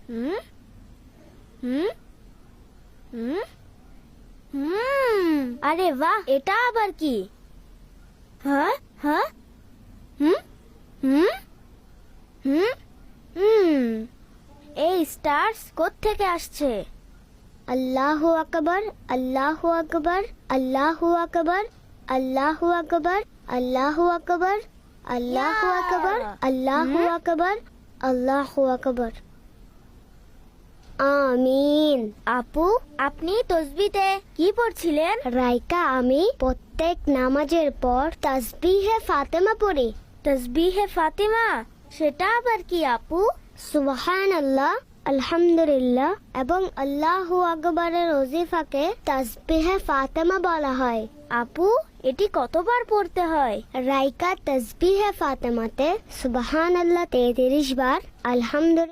হুম হুম হুম আরে বাহ, এটা আবার কি? হ্যাঁ হ্যাঁ হুম হুম হুম হুম এই স্টার্স কোত্থেকে আসছে? আল্লাহু আকবার, আল্লাহু আকবার, আল্লাহু আকবার, আল্লাহু আকবার, আল্লাহু আকবার, আল্লাহু আকবার, আল্লাহু আকবার, আল্লাহু আকবার। আমিন। আপু, আপনি তাসবিতে কি পড়ছিলেন? রাইকা, আমি প্রত্যেক নামাজের পর তাসবিহে ফাতেমা পড়ি। তাসবিহে ফাতিমা, সেটা আবার কি আপু? সুবহানাল্লাহ, আলহামদুলিল্লাহ এবং আল্লাহু আকবারের ওজিফাকে তাসবিহে ফাতেমা বলা হয়। আপু, এটি কতবার পড়তে হয়? রাইকা তাসবিহে ফাতেমাতে সুবহানাল্লাহ 33 বার, আলহামদুলিল্লাহ